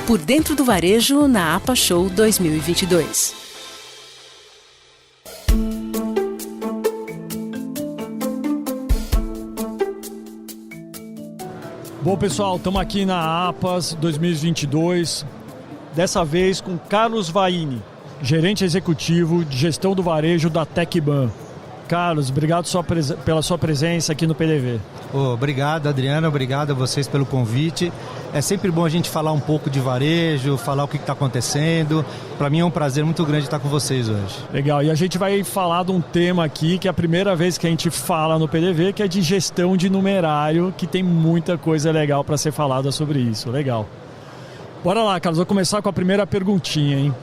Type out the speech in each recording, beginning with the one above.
Por dentro do varejo na APA Show 2022. Bom, pessoal, estamos aqui na APAS 2022, dessa vez com Carlos Vaini, gerente executivo de gestão do varejo da Tecban. Carlos, obrigado pela sua presença aqui no PDV. Obrigado, Adriano, obrigado a vocês pelo convite. É sempre bom a gente falar um pouco de varejo, falar o que está acontecendo. Para mim é um prazer muito grande estar com vocês hoje. Legal, e a gente vai falar de um tema aqui que é a primeira vez que a gente fala no PDV, que é de gestão de numerário, que tem muita coisa legal para ser falada sobre isso. Legal. Bora lá, Carlos, vou começar com a primeira perguntinha, hein?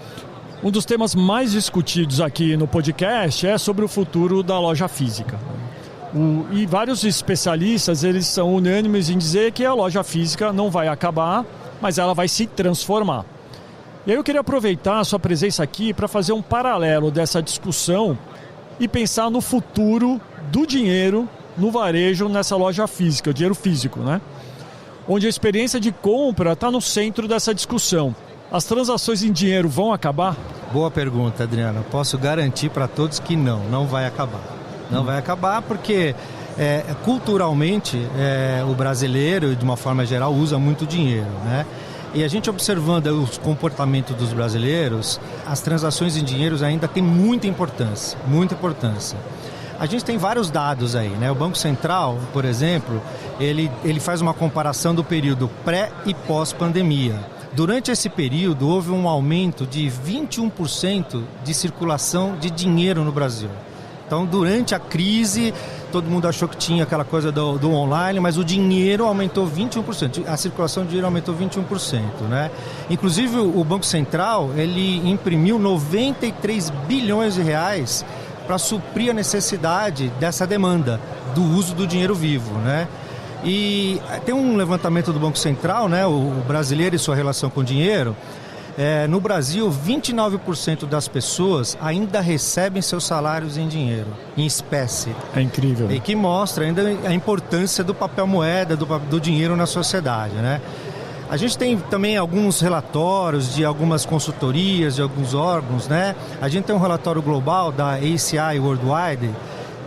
Um dos temas mais discutidos aqui no podcast é sobre o futuro da loja física. E vários especialistas, eles são unânimes em dizer que a loja física não vai acabar, mas ela vai se transformar. E aí eu queria aproveitar a sua presença aqui para fazer um paralelo dessa discussão e pensar no futuro do dinheiro no varejo nessa loja física, o dinheiro físico, né? Onde a experiência de compra está no centro dessa discussão. As transações em dinheiro vão acabar? Boa pergunta, Adriano. Posso garantir para todos que não vai acabar. Não vai acabar porque culturalmente o brasileiro, de uma forma geral, usa muito dinheiro, né? E a gente observando o comportamento dos brasileiros, as transações em dinheiro ainda têm muita importância, muita importância. A gente tem vários dados aí, né? O Banco Central, por exemplo, ele faz uma comparação do período pré e pós-pandemia. Durante esse período, houve um aumento de 21% de circulação de dinheiro no Brasil. Então, durante a crise, todo mundo achou que tinha aquela coisa do online, mas o dinheiro aumentou 21%. A circulação de dinheiro aumentou 21%, né? Inclusive, o Banco Central, ele imprimiu 93 bilhões de reais para suprir a necessidade dessa demanda do uso do dinheiro vivo, né? E tem um levantamento do Banco Central, né, o brasileiro e sua relação com o dinheiro. No Brasil, 29% das pessoas ainda recebem seus salários em dinheiro, em espécie. É incrível. E que mostra ainda a importância do papel moeda, do dinheiro na sociedade, né? A gente tem também alguns relatórios de algumas consultorias, de alguns órgãos, né? A gente tem um relatório global da ACI Worldwide,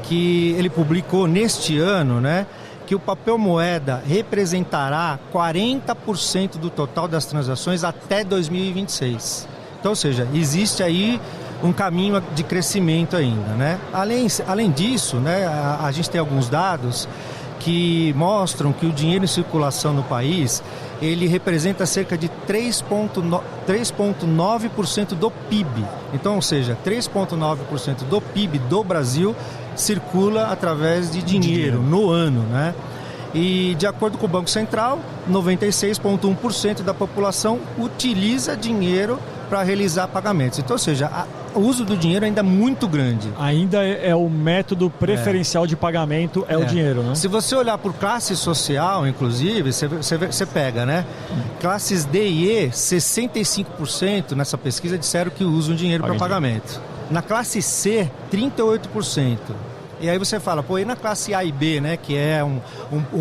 que ele publicou neste ano, né? Que o papel moeda representará 40% do total das transações até 2026. Então, ou seja, existe aí um caminho de crescimento ainda, né? Além disso, né, a gente tem alguns dados que mostram que o dinheiro em circulação no país, ele representa cerca de 3,9% do PIB. Então, ou seja, 3,9% do PIB do Brasil circula através de dinheiro no ano, né? E de acordo com o Banco Central, 96,1% da população utiliza dinheiro para realizar pagamentos. Então, ou seja, o uso do dinheiro ainda é muito grande. Ainda é o método preferencial de pagamento, o dinheiro, né? Se você olhar por classe social, inclusive, você pega, né? Classes D e E, 65% nessa pesquisa disseram que usam dinheiro para pagamento. Na classe C, 38%. E aí você fala, pô, e na classe A e B, né, que é um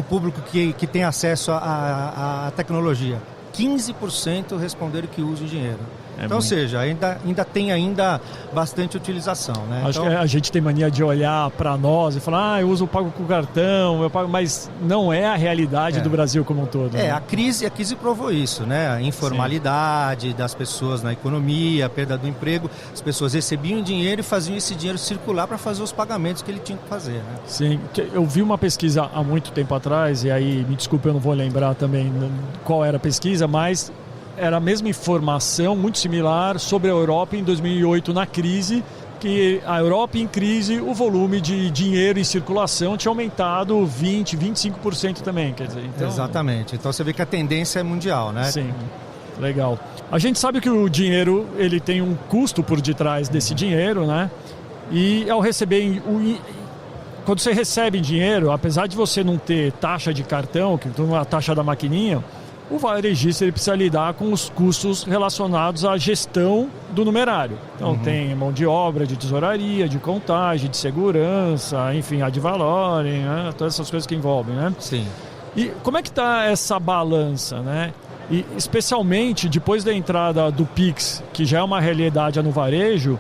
público que tem acesso à tecnologia, 15% responderam que usam dinheiro. Então, ou seja, ainda tem bastante utilização, né? Acho que a gente tem mania de olhar para nós e falar, eu pago com cartão, mas não é a realidade do Brasil como um todo. Né? A crise provou isso, né? A informalidade das pessoas na economia, a perda do emprego, as pessoas recebiam dinheiro e faziam esse dinheiro circular para fazer os pagamentos que ele tinha que fazer, né? Sim, eu vi uma pesquisa há muito tempo atrás, e aí, me desculpe, eu não vou lembrar também qual era a pesquisa, mas era a mesma informação, muito similar, sobre a Europa em 2008, na crise, que a Europa em crise, o volume de dinheiro em circulação tinha aumentado 20%, 25% também, quer dizer. Então, exatamente. Então você vê que a tendência é mundial, né? Sim, legal. A gente sabe que o dinheiro, ele tem um custo por detrás desse dinheiro, né? E ao receber... Quando você recebe dinheiro, apesar de você não ter taxa de cartão, que tem a taxa da maquininha, o varejista ele precisa lidar com os custos relacionados à gestão do numerário. Então tem mão de obra, de tesouraria, de contagem, de segurança, enfim, ad valorem, né? Todas essas coisas que envolvem, né? Sim. E como é que está essa balança, né? E especialmente depois da entrada do Pix, que já é uma realidade no varejo,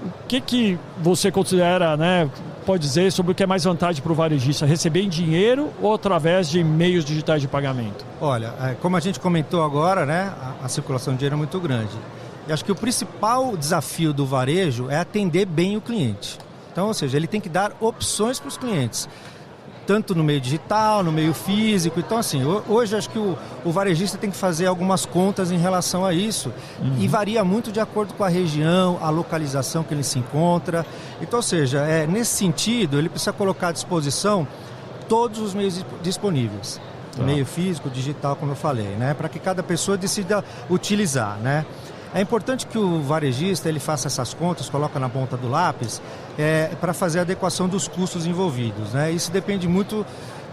o que você considera, né, pode dizer sobre o que é mais vantagem para o varejista, receber em dinheiro ou através de meios digitais de pagamento? Olha, como a gente comentou agora, né, a circulação de dinheiro é muito grande. E acho que o principal desafio do varejo é atender bem o cliente. Então, ou seja, ele tem que dar opções para os clientes, tanto no meio digital, no meio físico. Então, assim, hoje acho que o varejista tem que fazer algumas contas em relação a isso. E varia muito de acordo com a região, a localização que ele se encontra. Então, ou seja, nesse sentido, ele precisa colocar à disposição todos os meios disponíveis. Meio físico, digital, como eu falei, né? Para que cada pessoa decida utilizar, né? É importante que o varejista ele faça essas contas, coloca na ponta do lápis, para fazer a adequação dos custos envolvidos, né? Isso depende muito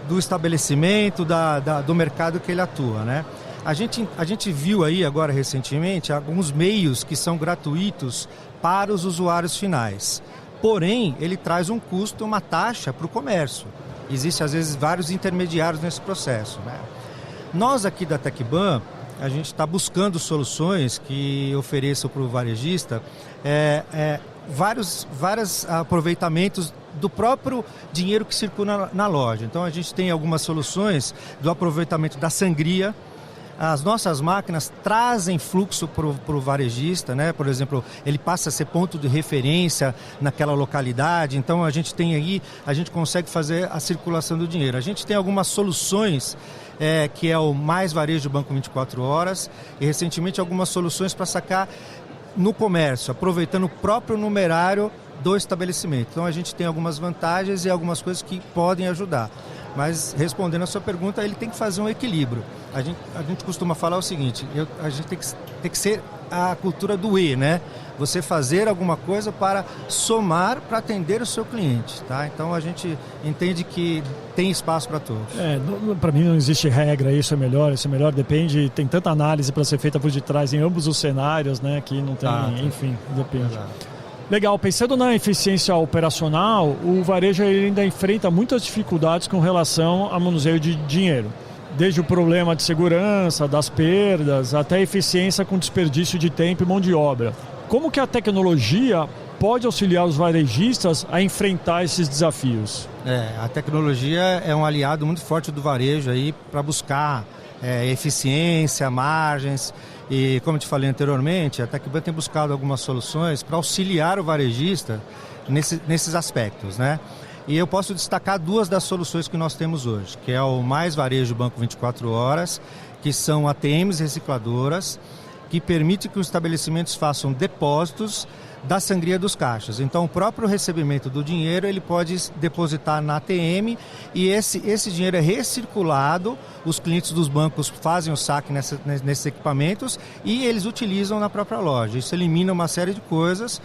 do estabelecimento, do mercado que ele atua, né? A gente viu aí agora recentemente alguns meios que são gratuitos para os usuários finais. Porém, ele traz um custo, uma taxa para o comércio. Existem, às vezes, vários intermediários nesse processo, né? Nós aqui da TecBan, a gente está buscando soluções que ofereçam para o varejista vários aproveitamentos do próprio dinheiro que circula na loja. Então a gente tem algumas soluções do aproveitamento da sangria. As nossas máquinas trazem fluxo para o varejista, né? Por exemplo, ele passa a ser ponto de referência naquela localidade. Então a gente consegue fazer a circulação do dinheiro. A gente tem algumas soluções que é o Mais Varejo Banco 24 Horas e recentemente algumas soluções para sacar no comércio, aproveitando o próprio numerário do estabelecimento. Então a gente tem algumas vantagens e algumas coisas que podem ajudar. Mas respondendo a sua pergunta, ele tem que fazer um equilíbrio. A gente costuma falar o seguinte, a gente tem que ser a cultura do E, né? Você fazer alguma coisa para somar, para atender o seu cliente, tá? Então a gente entende que tem espaço para todos. Para mim não existe regra, isso é melhor, depende, tem tanta análise para ser feita por detrás em ambos os cenários, né? Que não tem, enfim, depende. Exato. Legal, pensando na eficiência operacional, o varejo ainda enfrenta muitas dificuldades com relação ao manuseio de dinheiro. Desde o problema de segurança, das perdas, até a eficiência com desperdício de tempo e mão de obra. Como que a tecnologia pode auxiliar os varejistas a enfrentar esses desafios? A tecnologia é um aliado muito forte do varejo aí para buscar eficiência, margens. E como eu te falei anteriormente, a TecBan tem buscado algumas soluções para auxiliar o varejista nesses aspectos, né? E eu posso destacar duas das soluções que nós temos hoje, que é o Mais Varejo Banco 24 Horas, que são ATMs recicladoras, que permite que os estabelecimentos façam depósitos da sangria dos caixas. Então, o próprio recebimento do dinheiro, ele pode depositar na ATM e esse dinheiro é recirculado, os clientes dos bancos fazem o saque nesses equipamentos e eles utilizam na própria loja. Isso elimina uma série de coisas.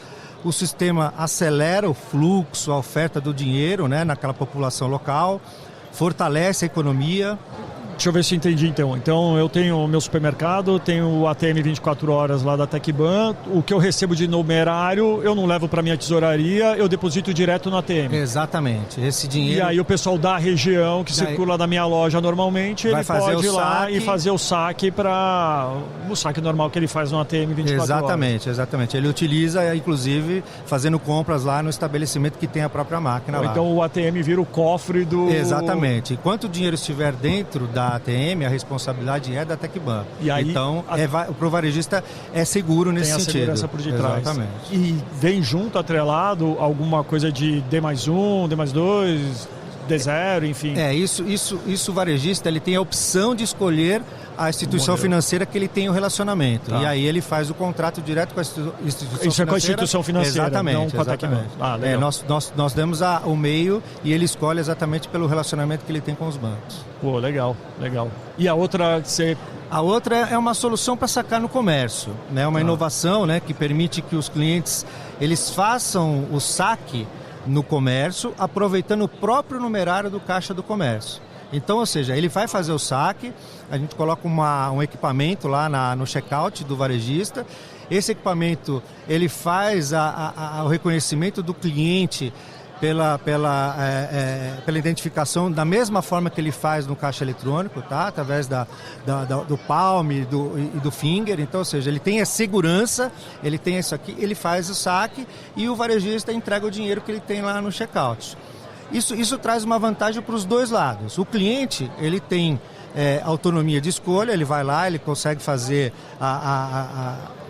O sistema acelera o fluxo, a oferta do dinheiro, né, naquela população local, fortalece a economia. Deixa eu ver se entendi então. Então eu tenho o meu supermercado, tenho o ATM 24 horas lá da TecBan, o que eu recebo de numerário eu não levo para minha tesouraria, eu deposito direto no ATM. Exatamente, esse dinheiro... E aí o pessoal da região que circula da minha loja normalmente, ele pode ir lá e fazer o saque o saque normal que ele faz no ATM 24 horas. Exatamente. Ele utiliza, inclusive, fazendo compras lá no estabelecimento que tem a própria máquina lá. Então o ATM vira o cofre do... Exatamente. Enquanto o dinheiro estiver dentro da ATM, a responsabilidade é da TecBan. E aí, então, para o varejista é seguro nesse sentido. Tem a segurança por detrás. Exatamente. E vem junto, atrelado, alguma coisa de D+1, D+2, D0, enfim. Isso o varejista ele tem a opção de escolher a instituição financeira que ele tem o relacionamento. Tá. E aí ele faz o contrato direto com a instituição financeira. Isso é com a instituição financeira, exatamente, não com a TecBan. Legal. Nós demos o meio e ele escolhe exatamente pelo relacionamento que ele tem com os bancos. Pô, legal. E a outra A outra é uma solução para sacar no comércio, né? Uma inovação, né, que permite que os clientes eles façam o saque no comércio, aproveitando o próprio numerário do caixa do comércio. Então, ou seja, ele vai fazer o saque, a gente coloca um equipamento lá no checkout do varejista. Esse equipamento ele faz o reconhecimento do cliente pela identificação da mesma forma que ele faz no caixa eletrônico, tá? Através do palm e do finger. Então, ou seja, ele tem a segurança, ele tem isso aqui, ele faz o saque e o varejista entrega o dinheiro que ele tem lá no checkout. Isso traz uma vantagem para os dois lados. O cliente, ele tem autonomia de escolha, ele vai lá, ele consegue fazer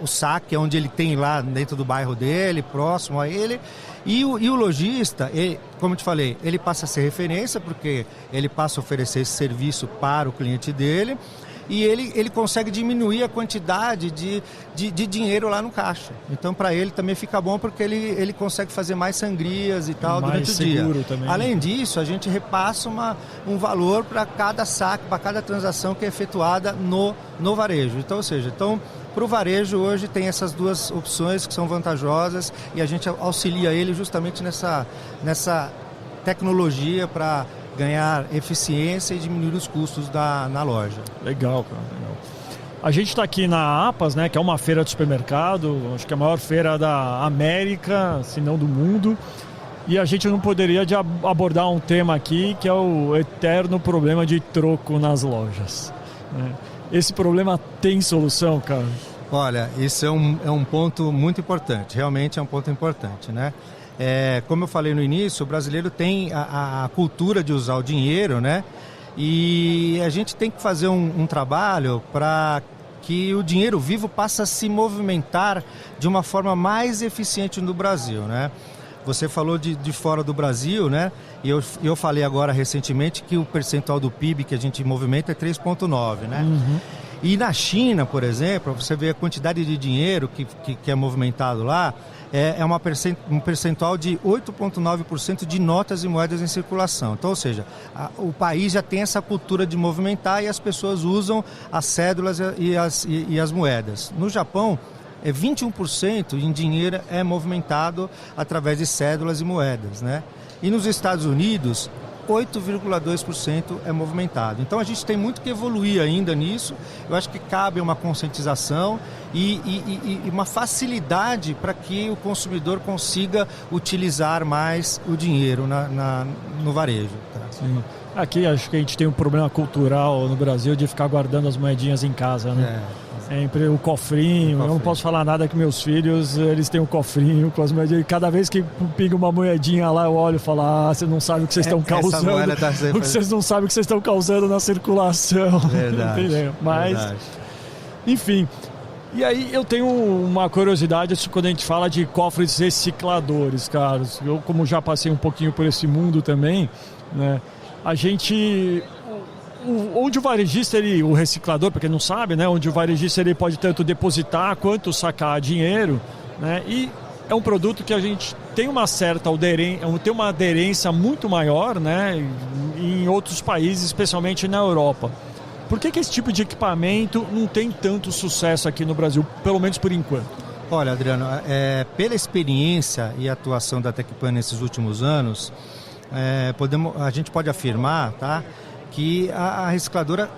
o saque onde ele tem lá dentro do bairro dele, próximo a ele. E o lojista, como eu te falei, ele passa a ser referência porque ele passa a oferecer esse serviço para o cliente dele e ele consegue diminuir a quantidade de dinheiro lá no caixa. Então, para ele também fica bom porque ele consegue fazer mais sangrias e tal durante o dia. Também. Além disso, a gente repassa um valor para cada saque, para cada transação que é efetuada no varejo. Então, ou seja, para o varejo hoje tem essas duas opções que são vantajosas e a gente auxilia ele justamente nessa tecnologia para ganhar eficiência e diminuir os custos na loja. Legal, cara. Legal. A gente está aqui na APAS, né, que é uma feira de supermercado, acho que é a maior feira da América, se não do mundo. E a gente não poderia abordar um tema aqui que é o eterno problema de troco nas lojas, né? Esse problema tem solução, cara? Olha, isso é um ponto muito importante, realmente é um ponto importante, né? Como eu falei no início, o brasileiro tem a cultura de usar o dinheiro, né? E a gente tem que fazer um trabalho para que o dinheiro vivo passe a se movimentar de uma forma mais eficiente no Brasil, né? Você falou de fora do Brasil, né? E eu falei agora recentemente que o percentual do PIB que a gente movimenta é 3,9, né? Uhum. E na China, por exemplo, você vê a quantidade de dinheiro que é movimentado lá, um percentual de 8,9% de notas e moedas em circulação. Então, ou seja, o país já tem essa cultura de movimentar e as pessoas usam as cédulas e as moedas. No Japão, 21% em dinheiro é movimentado através de cédulas e moedas, né? E nos Estados Unidos, 8,2% é movimentado. Então a gente tem muito que evoluir ainda nisso. Eu acho que cabe uma conscientização e uma facilidade para que o consumidor consiga utilizar mais o dinheiro no varejo. Tá? Sim. Aqui acho que a gente tem um problema cultural no Brasil de ficar guardando as moedinhas em casa, né? Sempre o cofrinho. Eu não posso falar nada que meus filhos, eles têm um cofrinho com as moedinhas. E cada vez que pinga uma moedinha lá, eu olho e falo, você não sabe o que vocês estão causando. O que vocês não sabem o que vocês estão causando na circulação. Verdade. Mas, verdade. Enfim. E aí eu tenho uma curiosidade quando a gente fala de cofres recicladores, Carlos. Eu, como já passei um pouquinho por esse mundo também, né? A gente... Onde o varejista, o reciclador, para quem não sabe, né, onde o varejista ele pode tanto depositar quanto sacar dinheiro, né, e é um produto que a gente tem uma certa aderência muito maior, né, em outros países, especialmente na Europa. Por que esse tipo de equipamento não tem tanto sucesso aqui no Brasil, pelo menos por enquanto? Olha, Adriano, pela experiência e atuação da Tecpan nesses últimos anos, a gente pode afirmar, tá, que a recicladora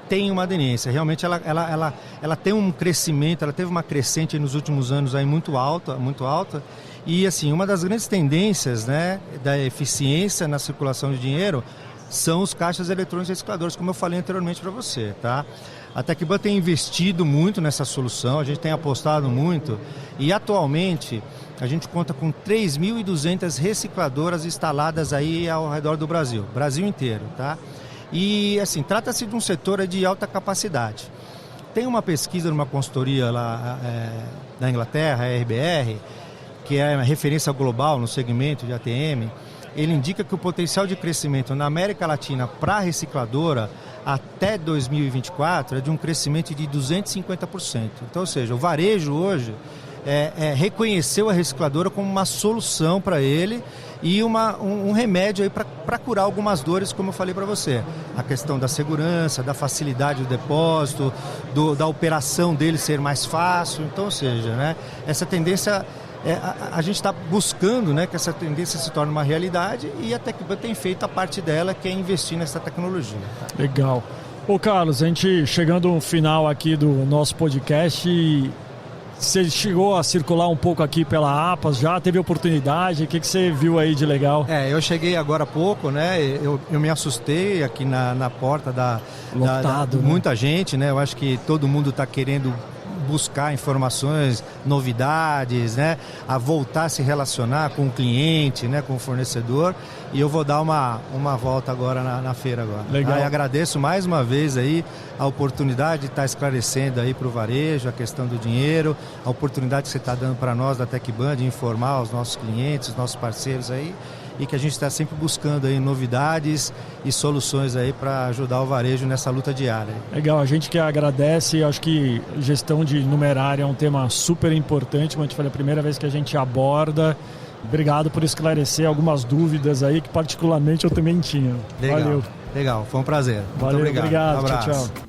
tem uma aderência. Realmente ela tem um crescimento, ela teve uma crescente nos últimos anos aí muito alta. E assim, uma das grandes tendências, né, da eficiência na circulação de dinheiro são os caixas eletrônicos recicladores, como eu falei anteriormente para você, tá? A Tecpan tem investido muito nessa solução, a gente tem apostado muito e atualmente a gente conta com 3.200 recicladoras instaladas aí ao redor do Brasil inteiro, tá? E assim, trata-se de um setor de alta capacidade. Tem uma pesquisa numa consultoria lá na Inglaterra, a RBR, que é uma referência global no segmento de ATM. Ele indica que o potencial de crescimento na América Latina para a recicladora até 2024 é de um crescimento de 250%. Então, ou seja, o varejo hoje reconheceu a recicladora como uma solução para ele e um remédio aí para curar algumas dores, como eu falei para você. A questão da segurança, da facilidade do depósito, da operação dele ser mais fácil. Então, ou seja, né, essa tendência... a gente está buscando, né, que essa tendência se torne uma realidade e a Tecpan tem feito a parte dela, que é investir nessa tecnologia. Tá? Legal. Ô Carlos, a gente chegando no final aqui do nosso podcast, Você chegou a circular um pouco aqui pela APAS, já teve oportunidade? O que você viu aí de legal? Eu cheguei agora há pouco, né? Eu me assustei aqui na porta Lotado, né? Muita gente, né? Eu acho que todo mundo está querendo buscar informações, novidades, né? A voltar a se relacionar com o cliente, né? Com o fornecedor. E eu vou dar uma volta agora na feira agora. Legal. E agradeço mais uma vez aí a oportunidade de estar esclarecendo aí para o varejo a questão do dinheiro, a oportunidade que você está dando para nós da TecBan de informar os nossos clientes, os nossos parceiros aí, e que a gente está sempre buscando aí novidades e soluções aí para ajudar o varejo nessa luta diária. Legal, a gente que agradece, acho que gestão de numerária é um tema super importante, como eu te falei, a primeira vez que a gente aborda. Obrigado por esclarecer algumas dúvidas aí que particularmente eu também tinha. Legal. Valeu. Legal, foi um prazer. Valeu, muito obrigado. Um abraço. Tchau, tchau.